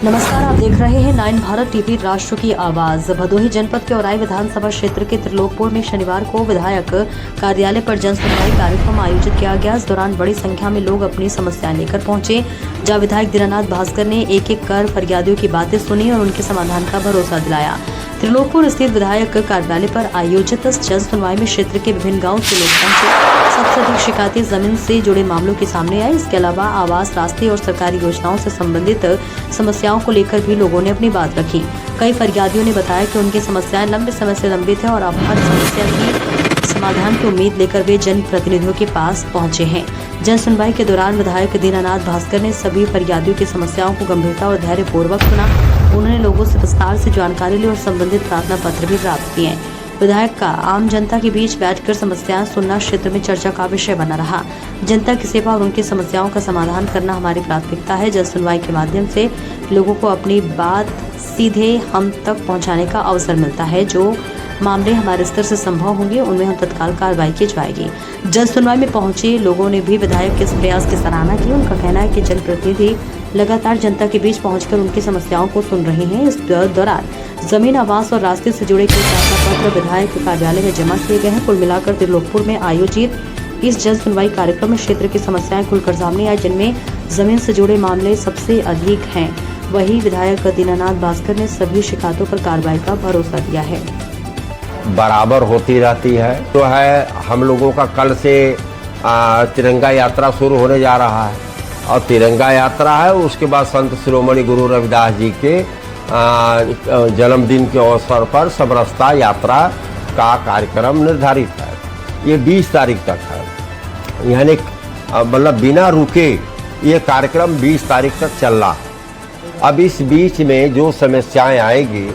नमस्कार, आप देख रहे हैं 9 भारत टीवी राष्ट्र की आवाज। भदोही जनपद के औराई विधानसभा क्षेत्र के त्रिलोकपुर में शनिवार को विधायक कार्यालय पर जन सुनवाई कार्यक्रम आयोजित किया गया। इस दौरान बड़ी संख्या में लोग अपनी समस्याएं लेकर पहुंचे, जहां विधायक दीनानाथ भास्कर ने एक एक कर फरियादियों की बातें सुनी और उनके समाधान का भरोसा दिलाया। त्रिलोकपुर स्थित विधायक कार्यालय पर आयोजित इस जन सुनवाई में क्षेत्र के विभिन्न गाँव के लोग पहुंचे। सबसे अधिक शिकायतें जमीन से जुड़े मामलों के सामने आई। इसके अलावा आवास, रास्ते और सरकारी योजनाओं से संबंधित समस्याओं को लेकर भी लोगों ने अपनी बात रखी। कई फरियादियों ने बताया कि उनकी समस्याएं लंबे समय से लंबित है और अब हर समस्या की समाधान की उम्मीद लेकर वे जन प्रतिनिधियों के पास पहुंचे हैं। जन सुनवाई के दौरान विधायक दीनानाथ भास्कर ने सभी फरियादियों की समस्याओं को गंभीरता और धैर्यपूर्वक सुना। उन्होंने लोगों से विस्तार से जानकारी ली और संबंधित प्रार्थना पत्र भी प्राप्त किए। विधायक का आम जनता के बीच बैठकर समस्याएं सुनना क्षेत्र में चर्चा का विषय बना रहा। जनता की सेवा और उनकी समस्याओं का समाधान करना हमारी प्राथमिकता है। जन सुनवाई के माध्यम से लोगों को अपनी बात सीधे हम तक पहुंचाने का अवसर मिलता है। जो मामले हमारे स्तर से संभव होंगे उनमें हम तत्काल कार्रवाई की जाएगी। जन सुनवाई में पहुंचे लोगों ने भी विधायक के इस प्रयास की सराहना की। उनका कहना है कि जनप्रतिनिधि लगातार जनता के बीच पहुंचकर उनकी समस्याओं को सुन रहे हैं। इस दौरान जमीन, आवास और रास्ते से जुड़े कई प्रार्थना पत्र विधायक के कार्यालय में जमा किए गए हैं। कुल मिलाकर त्रिलोकपुर में आयोजित इस जन सुनवाई कार्यक्रम में क्षेत्र की समस्याएं खुलकर सामने आई, जिनमें जमीन से जुड़े मामले सबसे अधिक हैं। वहीं विधायक दीनानाथ भास्कर ने सभी शिकायतों पर कार्रवाई का भरोसा दिया है। बराबर होती रहती है तो है। हम लोगों का कल से तिरंगा यात्रा शुरू होने जा रहा है और तिरंगा यात्रा है। उसके बाद संत शिरोमणि गुरु रविदास जी के जन्मदिन के अवसर पर समरसता यात्रा का कार्यक्रम निर्धारित है। ये 20 तारीख तक है, यानी मतलब बिना रुके ये कार्यक्रम 20 तारीख तक चल रहा है। अब इस बीच में जो समस्याएं आएगी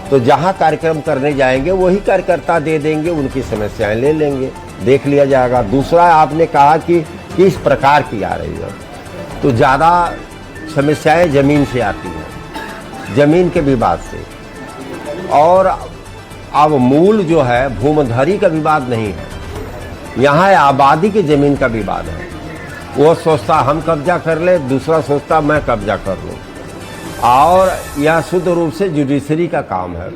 तो जहां कार्यक्रम करने जाएंगे वही कार्यकर्ता दे देंगे, उनकी समस्याएं ले लेंगे, देख लिया जाएगा। दूसरा, आपने कहा कि किस प्रकार की आ रही है, तो ज़्यादा समस्याएं ज़मीन से आती हैं, ज़मीन के विवाद से। और अब मूल जो है भूमधरी का विवाद नहीं है, यहाँ आबादी की ज़मीन का विवाद है। वो सोचता हम कब्जा कर ले, दूसरा सोचता मैं कब्जा कर लूँ। और यह शुद्ध रूप से जुडिशरी का काम है,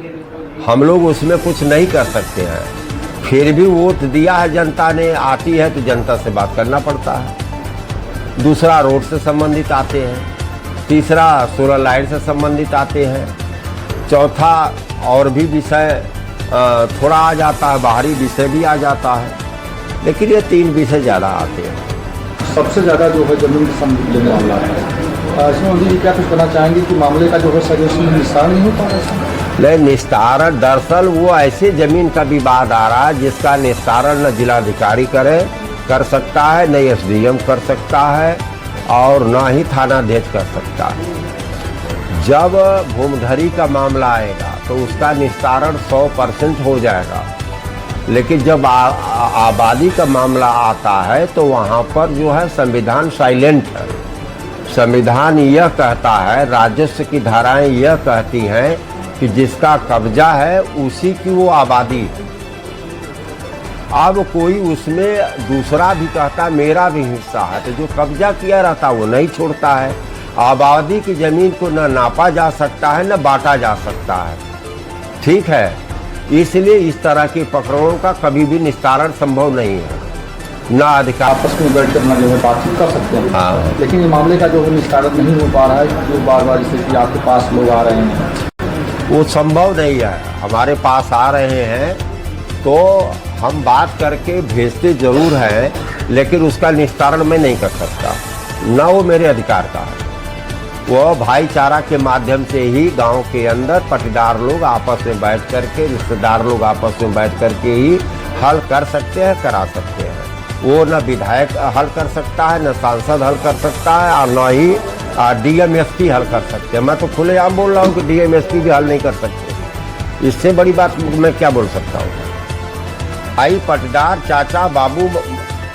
हम लोग उसमें कुछ नहीं कर सकते हैं। फिर भी वोट दिया है जनता ने, आती है तो जनता से बात करना पड़ता है। दूसरा, रोड से संबंधित आते हैं। तीसरा, सोलर लाइट से संबंधित आते हैं। चौथा, और भी विषय थोड़ा आ जाता है, बाहरी विषय भी आ जाता है, लेकिन ये 3 विषय ज़्यादा आते हैं। सबसे ज़्यादा जो है जमीन से संबंधित मामला है। इसमें मोदी जी क्या कुछ कहना चाहेंगे कि मामले का जो है सजेशन निस्तारण नहीं हो पा रहा है? नहीं, निस्तारण दरअसल वो ऐसे जमीन का विवाद आ रहा है जिसका निस्तारण न जिलाधिकारी कर सकता है, न SDM कर सकता है और न ही थानाध्यक्ष कर सकता है। जब भूमधरी का मामला आएगा तो उसका निस्तारण 100% हो जाएगा, लेकिन जब आबादी का मामला आता है तो वहाँ पर जो है संविधान साइलेंट है। संविधान यह कहता है, राजस्व की धाराएं यह कहती हैं कि जिसका कब्जा है उसी की वो आबादी है। अब कोई उसमें दूसरा भी कहता मेरा भी हिस्सा है, तो जो कब्जा किया रहता वो नहीं छोड़ता है। आबादी की जमीन को न नापा जा सकता है न बांटा जा सकता है, ठीक है। इसलिए इस तरह की पकड़ों का कभी भी निस्तारण संभव नहीं है। ना अधिकार आपस में बैठकर ना जो है बातचीत कर सकते हैं। हाँ। लेकिन ये मामले का जो है निस्तारण नहीं हो पा रहा है, जो बार बार जैसे कि आपके पास लोग आ रहे हैं, वो संभव नहीं है। हमारे पास आ रहे हैं तो हम बात करके भेजते जरूर हैं, लेकिन उसका निस्तारण मैं नहीं कर सकता, ना वो मेरे अधिकार का है। वो भाईचारा के माध्यम से ही गांव के अंदर पटीदार लोग आपस में बैठ करके, रिश्तेदार लोग आपस में बैठ करके ही हल कर सकते हैं, करा सकते हैं। वो न विधायक हल कर सकता है, न सांसद हल कर सकता है और न ही DM SP हल कर सकते हैं। मैं तो खुलेआम बोल रहा हूँ कि DM SP भी हल नहीं कर सकते। इससे बड़ी बात मैं क्या बोल सकता हूँ? भाई पटदार, चाचा, बाबू,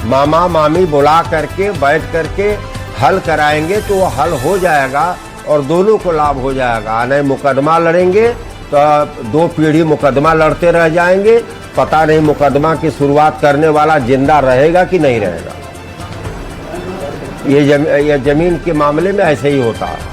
मामा, मामी बुला करके बैठ करके हल कराएंगे तो वो हल हो जाएगा और दोनों को लाभ हो जाएगा। नहीं मुकदमा लड़ेंगे तो 2 पीढ़ी मुकदमा लड़ते रह जाएंगे, पता नहीं मुकदमा की शुरुआत करने वाला जिंदा रहेगा कि नहीं रहेगा। ये जमीन के मामले में ऐसे ही होता है।